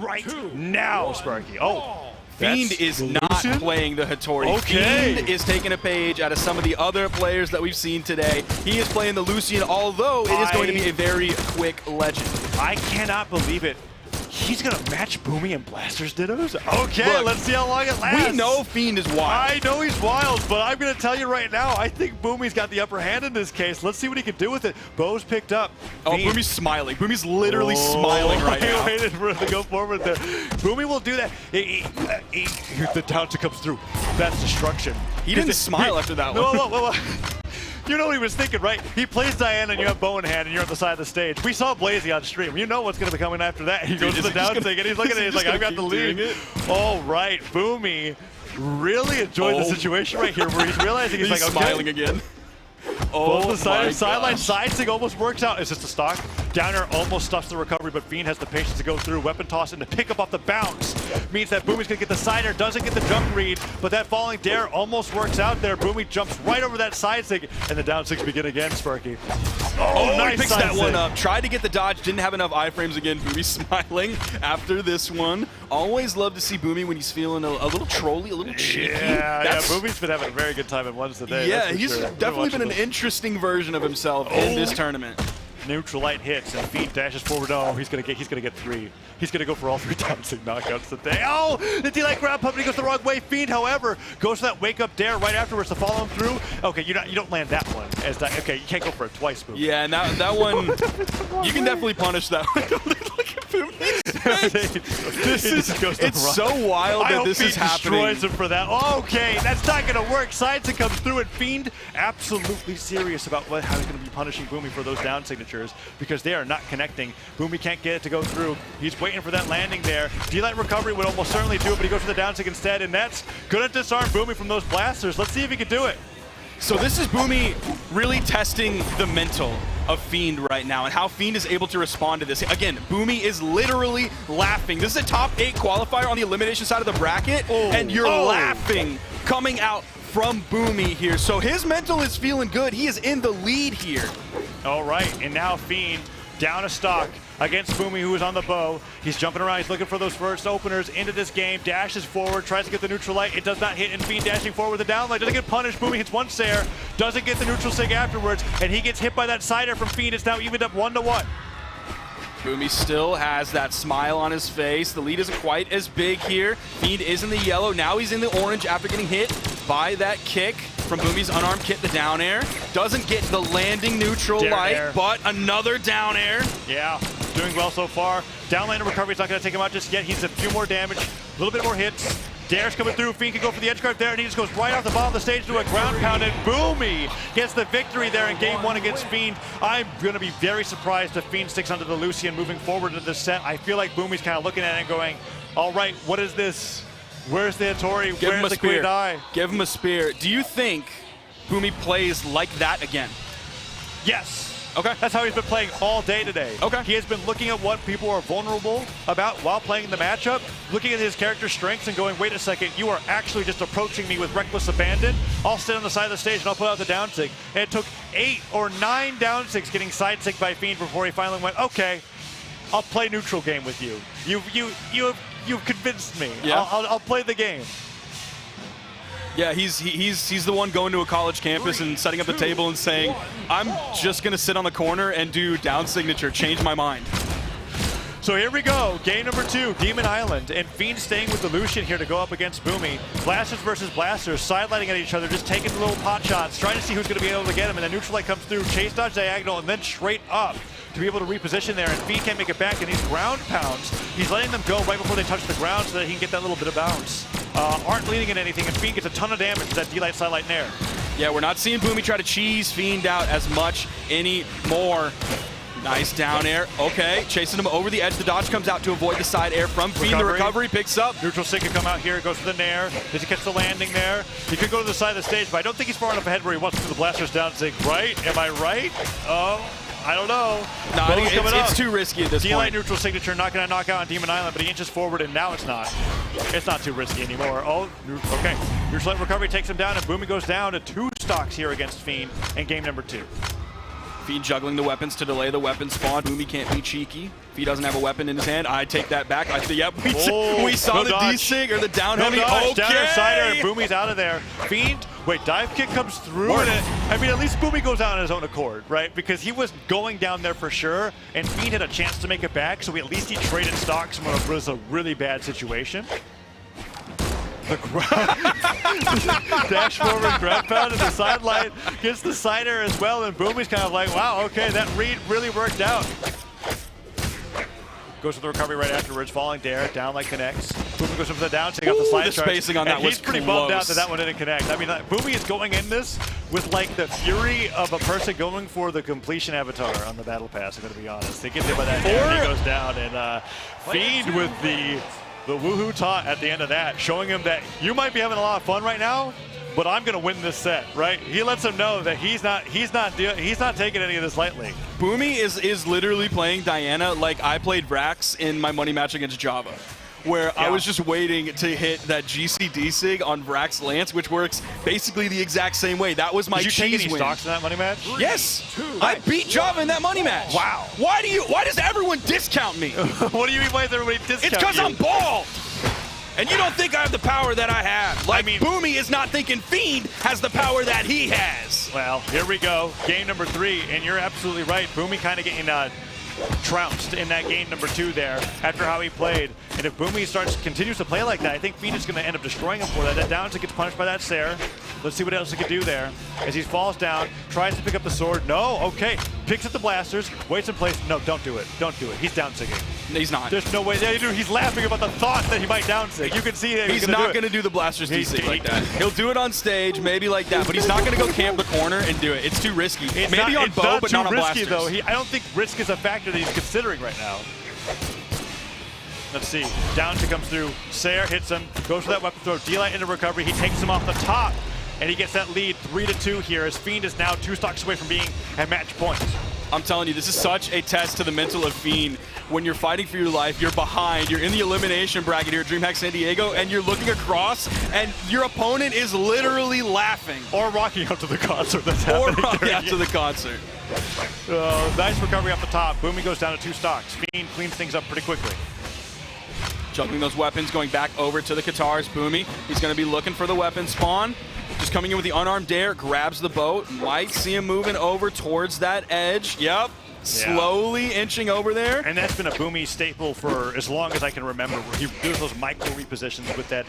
right now, Sparky. Oh, Fiend is not playing the Hattori. Okay. Fiend is taking a page out of some of the other players that we've seen today. He is playing the Lucian, although it is going to be a very quick legend. I cannot believe it. He's going to match Boomie and Blaster's Dittos? Okay, Look, let's see how long it lasts. We know Fiend is wild. I know he's wild, but I'm going to tell you right now, I think Boomie's got the upper hand in this case. Let's see what he can do with it. Bo's picked up. Oh, Fiend. Boomie's smiling. Boomie's literally smiling right now. He waited for it to go forward there. Boomie will do that. The downtick comes through. That's destruction. He didn't smile after that one. Whoa. You know what he was thinking, right? He plays Diana and you have Bo in hand and you're at the side of the stage. We saw Blazy on stream. You know what's going to be coming after that. He goes to the down thing and he's looking at it. He's like, I've got the lead. All right, Boomie really enjoyed the situation right here where he's realizing he's like, okay. Smiling again. Both the sideline side thing almost works out. It's just a stock. Downer almost stuffs the recovery, but Fiend has the patience to go through. Weapon toss and to pick up off the bounce. Means that Boomie's gonna get the side air, doesn't get the jump read, but that falling dare almost works out there. Boomie jumps right over that side sig, and the down six begin again, Sparky. Oh, nice, he picks that one sig. up. Tried to get the dodge, didn't have enough iframes again. Boomie smiling after this one. Always love to see Boomie when he's feeling a little trolly, a little cheeky. Yeah, Boomie's been having a very good time at once today. Yeah, he's definitely been an interesting version of himself in this tournament. Neutral light hits and Fiend dashes forward. Oh, he's gonna get three. He's gonna go for all three down sig knockouts today. Oh, the D-Light grab pump, he goes the wrong way. Fiend, however, goes for that wake up dare right afterwards to follow him through. Okay, you don't land that one as that. Okay, you can't go for it twice, Boomie. Yeah, and that one, you can definitely punish that one. Look at Boomie. It's so wild that this is happening. Destroys him for that. Okay, that's not gonna work. Sidesick comes through, and Fiend absolutely serious about how he's gonna be punishing Boomie for those down signatures because they are not connecting. Boomie can't get it to go through. He's waiting for that landing there. D-Light recovery would almost certainly do it, but he goes for the down sig instead, and that's gonna disarm Boomie from those blasters. Let's see if he can do it. So this is Boomie really testing the mental of Fiend right now and how Fiend is able to respond to this. Again, Boomie is literally laughing. This is a top 8 qualifier on the elimination side of the bracket, and you're laughing coming out from Boomie here. So his mental is feeling good. He is in the lead here. All right, and now Fiend down a stock against Boomie, who is on the bow. He's jumping around. He's looking for those first openers into this game. Dashes forward, tries to get the neutral light. It does not hit, and Fiend dashing forward with the down light. Doesn't get punished. Boomie hits one Sair. Doesn't get the neutral sig afterwards, and he gets hit by that side air from Fiend. It's now evened up 1-1. Boomie still has that smile on his face. The lead isn't quite as big here. Fiend is in the yellow. Now he's in the orange after getting hit by that kick from Boomie's unarmed kit, the down air. Doesn't get the landing neutral light, but another down air. Yeah, doing well so far. Down lane recovery is not going to take him out just yet. He's a few more damage, a little bit more hits. Dare's coming through. Fiend can go for the edge guard there, and he just goes right off the bottom of the stage to a ground pound, and Boomie gets the victory there in game 1 against Fiend. I'm going to be very surprised if Fiend sticks onto the Lucian moving forward into this set. I feel like Boomie's kind of looking at it and going, all right, what is this? Where's the Hattori? Where's the Queen Eye? Give him a spear. Do you think Boomie plays like that again? Yes. Okay. That's how he's been playing all day today. Okay. He has been looking at what people are vulnerable about while playing the matchup, looking at his character strengths and going, wait a second, you are actually just approaching me with reckless abandon. I'll sit on the side of the stage and I'll put out the down sig. And it took 8 or 9 down sigs getting side sig by Fiend before he finally went, okay, I'll play neutral game with you. You've convinced me. Yeah. I'll play the game. Yeah, he's the one going to a college campus and setting up the table and saying, I'm just going to sit on the corner and do down signature, change my mind. So here we go, game number 2, Demon Island, and Fiend staying with the Lucian here to go up against Boomie. Blasters versus Blasters, sidelighting at each other, just taking little pot shots, trying to see who's going to be able to get him, and the neutral light comes through, chase dodge diagonal, and then straight up to be able to reposition there, and Fiend can't make it back, and these ground pounds, he's letting them go right before they touch the ground so that he can get that little bit of bounce. Aren't leading in anything, and Fiend gets a ton of damage with that D-Light sidelight nair. Yeah, we're not seeing Boomie try to cheese Fiend out as much anymore. Nice down air. Okay, chasing him over the edge. The dodge comes out to avoid the side air from Fiend. The recovery picks up. Neutral sig can come out here, goes for the nair. Does he catch the landing there? He could go to the side of the stage, but I don't think he's far enough ahead where he wants to do the blasters down sig, right? Am I right? I don't know. No, it's too risky at this point. D-Light neutral signature, not going to knock out on Demon Island, but he inches forward, and now it's not. It's not too risky anymore. Oh, okay. Neutral light recovery takes him down, and Boomie goes down to 2 stocks here against Fiend in game number 2. Fiend juggling the weapons to delay the weapon spawn. Boomie can't be cheeky. If he doesn't have a weapon in his hand, I take that back. Yep, we saw the D-Sig or the down heavy. Okay. Down cider, and Boomie's out of there. Fiend, wait, dive kick comes through. I mean, at least Boomie goes out on his own accord, right? Because he was going down there for sure, and Fiend had a chance to make it back, so at least he traded stocks when it was a really bad situation. The dash forward, grab pound to the sideline, gets the cider as well, and Boomie's kind of like, wow, okay, that read really worked out. Goes to the recovery right afterwards, falling dare, down like connects. Boomie goes up for the down, taking off the slide charge. Spacing on that was he's pretty bummed out that that one didn't connect. I mean, Boomie is going in this with like the fury of a person going for the completion avatar on the battle pass, I'm going to be honest. They get hit by that dare, and he goes down, and Fiend with the woohoo taunt at the end of that, showing him that you might be having a lot of fun right now, but I'm gonna win this set, right? He lets him know that he's not taking any of this lightly. Boomie is literally playing Diana like I played Vrax in my money match against Java, where I was just waiting to hit that GCD sig on Vrax Lance, which works basically the exact same way. That was my cheese win. Did you take any stocks in that money match? Yes, I beat Java in that money match. Wow. Why does everyone discount me? What do you mean why does everybody discount you? It's because I'm bald. And you don't think I have the power that I have. Like, I mean, Boomie is not thinking Fiend has the power that he has. Well, here we go. Game number 3, and you're absolutely right. Boomie kind of getting trounced in that game number 2 there after how he played. And if Boomie continues to play like that, I think Fiend is going to end up destroying him for that. That down gets punished by that Sair. Let's see what else he can do there. As he falls down, tries to pick up the sword. No, okay. Picks up the blasters, waits in place. No, don't do it. Don't do it. He's down sigging. He's not. There's no way. Yeah, he's laughing about the thought that he might down sig. You can see that he's not going to do the blasters D-sig like that. He'll do it on stage, maybe like that, but he's not going to go camp the corner and do it. It's too risky. Maybe on bow, but not on blasters. Though. I don't think risk is a factor that he's considering right now. Let's see. Down to comes through. Sair hits him, goes for that weapon throw. D-Light into recovery. He takes him off the top, and he gets that lead 3-2 here as Fiend is now 2 stocks away from being at match point. I'm telling you, this is such a test to the mental of Fiend. When you're fighting for your life, you're behind, you're in the elimination bracket here at Dreamhack San Diego, and you're looking across, and your opponent is literally laughing. Or rocking out to the concert that's happening. Or rocking out to the concert. Nice recovery off the top. Boomie goes down to 2 stocks. Fiend cleans things up pretty quickly. Juggling those weapons, going back over to the Katars. Boomie, he's going to be looking for the weapon spawn. Just coming in with the unarmed dare, grabs the boat. Might see him moving over towards that edge. Yep. Slowly inching over there. And that's been a Boomie staple for as long as I can remember, where he does those micro repositions with that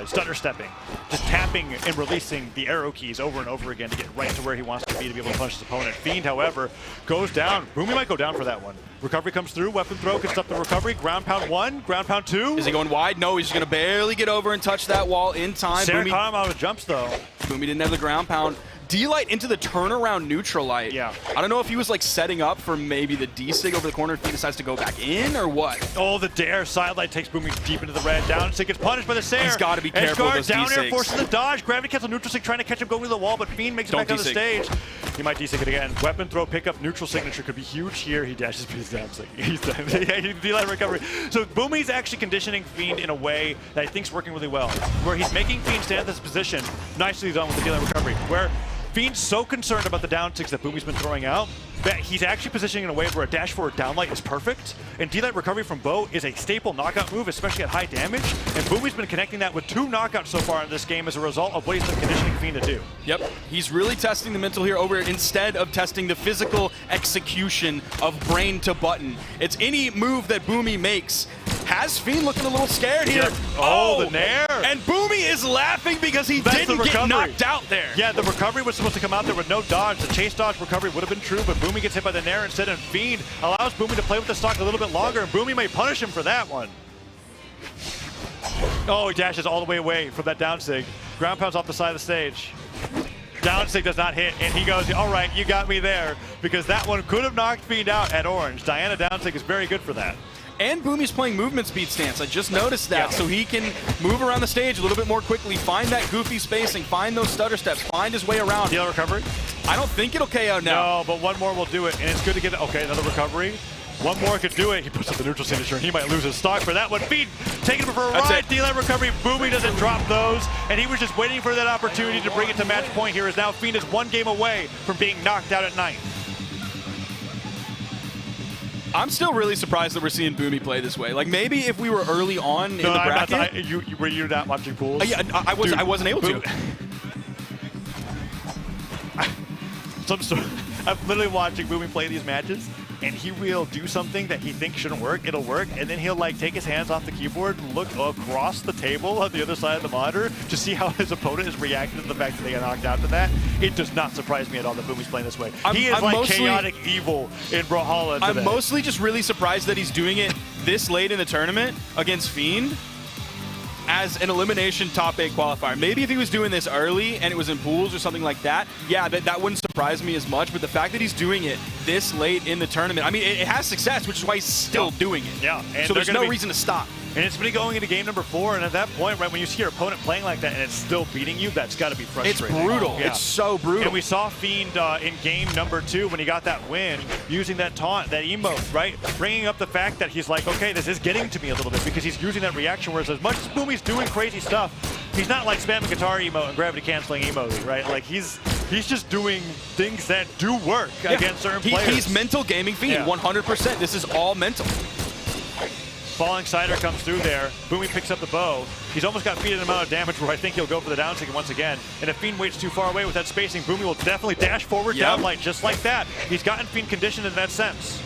stutter stepping. Just tapping and releasing the arrow keys over and over again to get right to where he wants to be able to punch his opponent. Fiend, however, goes down. Boomie might go down for that one. Recovery comes through, weapon throw, gets up the recovery. Ground pound 1, ground pound 2. Is he going wide? No, he's going to barely get over and touch that wall in time. Sair caught him out of jumps, though. Boomie didn't have the ground pound. D-Light into the turnaround neutral light. Yeah. I don't know if he was like setting up for maybe the D-Sig over the corner if he decides to go back in or what. Oh, the dare side light takes Boomie deep into the red. Down sig gets punished by the Sair. He's got to be careful with those down D-Sigs. air forces the dodge. Gravity cancel neutral sig trying to catch him going to the wall, but Fiend makes it back on the stage. He might D-Sig it again. Weapon throw, pick up, neutral signature could be huge here. He dashes, but he's down sig. He's done. D-Light recovery. So Boomie's actually conditioning Fiend in a way that I think's working really well, where he's making Fiend stand at this position. Nicely done with the D-Light recovery, where Fiend's so concerned about the down tigs that Boomie's been throwing out that he's actually positioning in a way where a dash forward downlight is perfect, and D-Light recovery from bow is a staple knockout move, especially at high damage, and Boomie's been connecting that with 2 knockouts so far in this game as a result of what he's been conditioning Fiend to do. Yep, he's really testing the mental here over instead of testing the physical execution of brain to button. It's any move that Boomie makes. Has Fiend looking a little scared here? Yep. Oh, the nair! And Boomie is laughing because he didn't get knocked out there. Yeah, the recovery was supposed to come out there with no dodge. The chase dodge recovery would have been true, but Boomie gets hit by the nair instead, and Fiend allows Boomie to play with the stock a little bit longer, and Boomie may punish him for that one. Oh, he dashes all the way away from that down sig. Ground pounds off the side of the stage. Down sig does not hit, and he goes, all right, you got me there, because that one could have knocked Fiend out at orange. Diana down sig is very good for that. And Boomie's playing movement speed stance. I just noticed that. So he can move around the stage a little bit more quickly, find that goofy spacing, find those stutter steps, find his way around. Deal recovery? I don't think it'll KO now. No, but one more will do it, and it's good to get, okay, another recovery. One more could do it. He puts up the neutral signature, and he might lose his stock for that one. Fiend taking him for a ride. D-Light recovery. Boomie doesn't drop those, and he was just waiting for that opportunity to bring it to match point here, as now Fiend is 1 game away from being knocked out at 9. I'm still really surprised that we're seeing Boomie play this way. Like, maybe if we were early on in the bracket. Were you not watching pools? Yeah, I wasn't able to. I'm literally watching Boomie play these matches, and he will do something that he thinks shouldn't work. It'll work, and then he'll like take his hands off the keyboard, look across the table on the other side of the monitor to see how his opponent is reacting to the fact that they got knocked out to that. It does not surprise me at all that Boomie's playing this way. He is like chaotic evil in Brawlhalla today. I'm mostly just really surprised that he's doing it this late in the tournament against Fiend as an elimination top 8 qualifier. Maybe if he was doing this early and it was in pools or something like that, yeah, that wouldn't surprise me as much. But the fact that he's doing it this late in the tournament, I mean, it has success, which is why he's still doing it. Yeah. And so there's no reason to stop. And it's been going into game number 4, and at that point, right, when you see your opponent playing like that and it's still beating you, that's got to be frustrating. It's brutal. Yeah. It's so brutal. And we saw Fiend in game number 2 when he got that win, using that taunt, that emote, right? Bringing up the fact that he's like, okay, this is getting to me a little bit because he's using that reaction, whereas as much as Boomie's doing crazy stuff, he's not like spamming guitar emote and gravity canceling emote, right? Like he's just doing things that do work against certain players. He's mental gaming Fiend, 100%. This is all mental. Falling Cider comes through there. Boomie picks up the bow. He's almost got Fiend an amount of damage where I think he'll go for the down ticket once again. And if Fiend waits too far away with that spacing, Boomie will definitely dash forward down light just like that. He's gotten Fiend conditioned in that sense.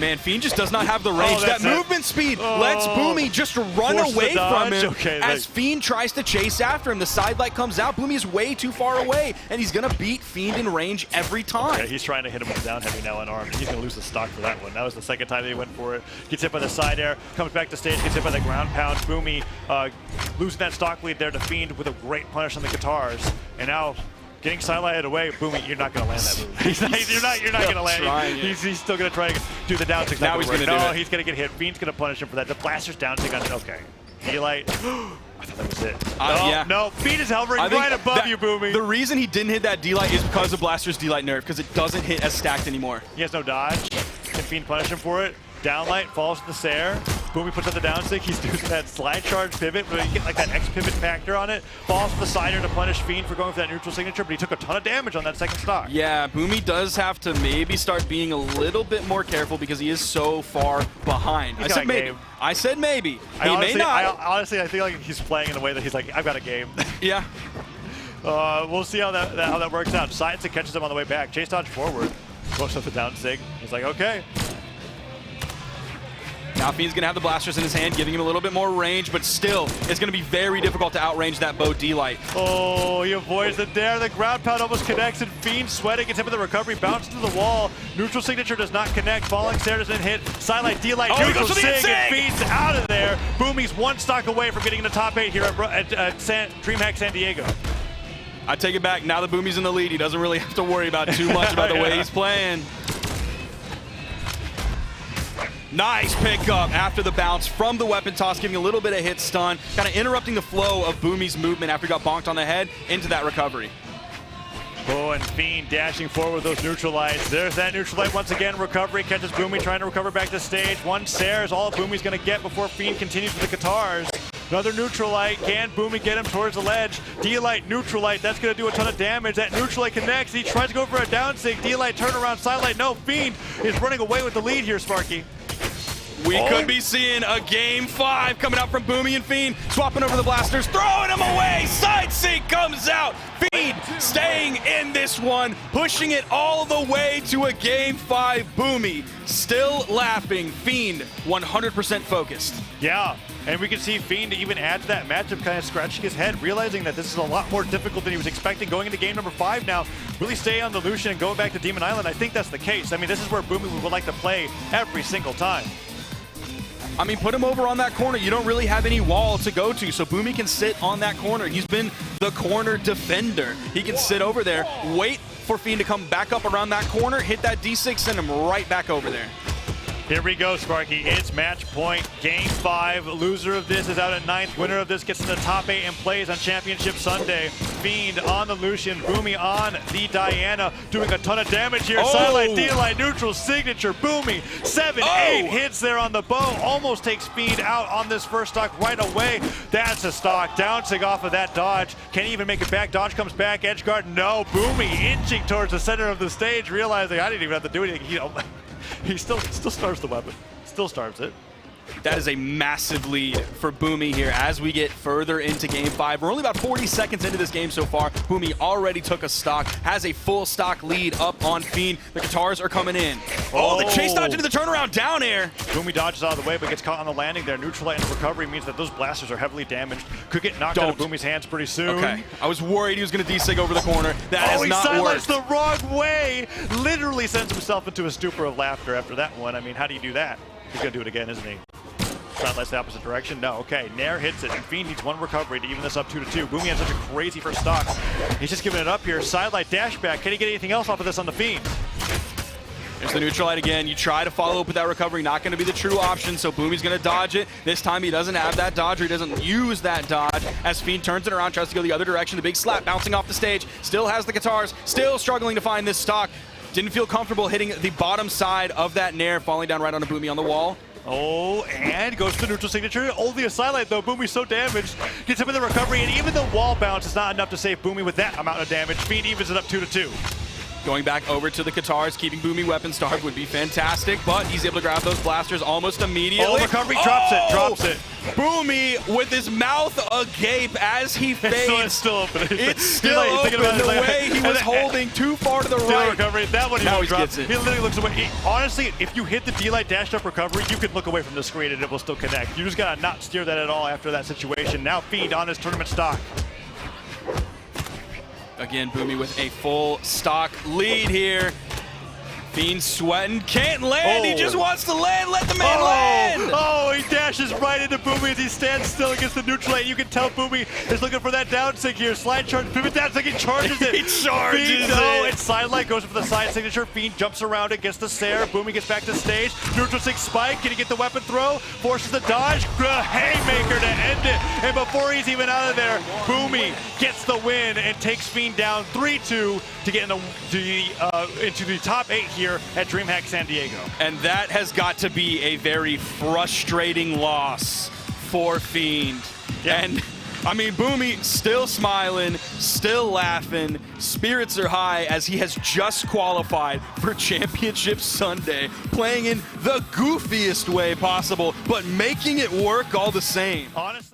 Man, Fiend just does not have the range. That movement speed lets Boomie just run away from him as Fiend tries to chase after him. The side light comes out. Boomie is way too far away, and he's going to beat Fiend in range every time. Okay, he's trying to hit him with a down heavy now on arm. He's going to lose the stock for that one. That was the second time that he went for it. Gets hit by the side air, comes back to stage, gets hit by the ground pound. Boomie losing that stock lead there to Fiend with a great punish on the guitars. And now getting sidelighted away, Boomie, you're not going to land that move. you're not going to land it. He's still going to try to do the down tick. Now he's going to do it. No, he's going to get hit. Fiend's going to punish him for that. The blaster's down tick on it. Okay. D-light. I thought that was it. No, Fiend is hovering right above you, Boomie. The reason he didn't hit that D-light is because of Blaster's D-light nerf, because it doesn't hit as stacked anymore. He has no dodge. Can Fiend punish him for it? Downlight falls to the Sair. Boomie puts up the down stick. He's doing that slide charge pivot, but you get like that X pivot factor on it. Falls to the sider to punish Fiend for going for that neutral signature, but he took a ton of damage on that second stock. Yeah, Boomie does have to maybe start being a little bit more careful because he is so far behind. I said maybe. I said maybe. He may not. Honestly, I feel like he's playing in a way that he's like, I've got a game. Yeah. We'll see how that works out. Science catches him on the way back. Chase dodge forward. Goes up the down sig. He's like, okay. Now Fiend's going to have the blasters in his hand, giving him a little bit more range, but still, it's going to be very difficult to outrange that bow D-light. Oh, he avoids the dare. The ground pound almost connects, and Fiend sweating. Gets him with the recovery, bounces to the wall. Neutral signature does not connect. Falling Stair doesn't hit. Sidelight, D-light, neutral sig, and Fiend's out of there. Boomie's one stock away from getting in the top 8 here at Dreamhack San Diego. I take it back. Now that Boomie's in the lead, he doesn't really have to worry about too much about the way he's playing. Nice pickup after the bounce from the weapon toss, giving a little bit of hit stun, kind of interrupting the flow of Boomie's movement after he got bonked on the head into that recovery. Oh, and Fiend dashing forward with those neutral lights. There's that neutral light once again. Recovery catches Boomie trying to recover back to stage. One Sair is all Boomie's going to get before Fiend continues with the guitars. Another neutral light. Can Boomie get him towards the ledge? D-light, neutral light. That's going to do a ton of damage. That neutral light connects. He tries to go for a down sig. D-light, turnaround, sidelight. No, Fiend is running away with the lead here, Sparky. We could be seeing a game 5 coming out from Boomie and Fiend, swapping over the blasters, throwing him away. Side sync comes out. Fiend staying in this one, pushing it all the way to a game 5. Boomie still laughing. Fiend 100% focused. Yeah. And we can see Fiend even add to that matchup, kind of scratching his head, realizing that this is a lot more difficult than he was expecting going into game number 5 now. Really stay on the Lucian and going back to Demon Island. I think that's the case. I mean, this is where Boomie would like to play every single time. I mean, put him over on that corner. You don't really have any wall to go to, so Boomie can sit on that corner. He's been the corner defender. He can sit over there, wait for Fiend to come back up around that corner, hit that D6, send him right back over there. Here we go, Sparky. It's match point, game 5. Loser of this is out at 9th. Winner of this gets in the top 8 and plays on Championship Sunday. Fiend on the Lucian, Boomie on the Diana, doing a ton of damage here. Sidelight, D-Light, neutral, signature, Boomie. 7-8 hits there on the bow. Almost takes Fiend out on this first stock right away. That's a stock. Bouncing off of that dodge. Can't even make it back. Dodge comes back. Edge guard, no. Boomie inching towards the center of the stage, realizing I didn't even have to do anything. You know, he still starves the weapon. Still starves it. That is a massive lead for Boomie here as we get further into game 5. We're only about 40 seconds into this game so far. Boomie already took a stock, has a full stock lead up on Fiend. The guitars are coming in. Oh, the chase dodge into the turnaround down air. Boomie dodges out of the way but gets caught on the landing there. Neutral light and recovery means that those blasters are heavily damaged. Could get knocked out of Boomie's hands pretty soon. Okay, I was worried he was going to desig over the corner. That has not worked. worked. The wrong way. Literally sends himself into a stupor of laughter after that one. I mean, how do you do that? He's going to do it again, isn't he? Sidelights the opposite direction. No, okay. Nair hits it, and Fiend needs one recovery to even this up 2-2. Boomie has such a crazy first stock. He's just giving it up here. Sidelight dash back. Can he get anything else off of this on the Fiend? There's the neutral light again. You try to follow up with that recovery. Not going to be the true option, so Boomie's going to dodge it. This time he doesn't have that dodge, or he doesn't use that dodge as Fiend turns it around, tries to go the other direction. The big slap bouncing off the stage. Still has the guitars. Still struggling to find this stock. Didn't feel comfortable hitting the bottom side of that Nair, falling down right on a Boomie on the wall. Oh, and goes to the neutral signature. Only a sidelight though. Boomie's so damaged. Gets him in the recovery, and even the wall bounce is not enough to save Boomie with that amount of damage. Fiend evens it up 2-2. Going back over to the guitars, keeping Boomie weapon starved would be fantastic, but he's able to grab those blasters almost immediately. Oh, recovery, drops it. Boomie with his mouth agape as he fades. It's still open. It's still open. The way he was holding too far to the right. Recovery. That one he now won't drop. gets it. He literally looks away. Honestly, if you hit the D-Light dash up recovery, you can look away from the screen and it will still connect. You just gotta not steer that at all after that situation. Now Fiend on his tournament stock. Again, Boomie with a full stock lead here. Fiend sweating, can't land, he just wants to land, let the man land! Oh, he dashes right into Boomie as he stands still against the neutral lane. You can tell Boomie is looking for that down sig here. Slide charge, pivot down sig, he charges it. He charges Fiend, it! No, it's sidelight, goes for the side signature. Fiend jumps around it, gets the Sair. Boomie gets back to stage. Neutral sig spike, can he get the weapon throw? Forces the dodge, haymaker to end it. And before he's even out of there, Boomie gets the win and takes Fiend down 3-2 to get into the top 8 here at Dreamhack San Diego. And that has got to be a very frustrating loss for Fiend. Yeah. And I mean, Boomie still smiling, still laughing, spirits are high as he has just qualified for Championship Sunday, playing in the goofiest way possible, but making it work all the same. Honestly.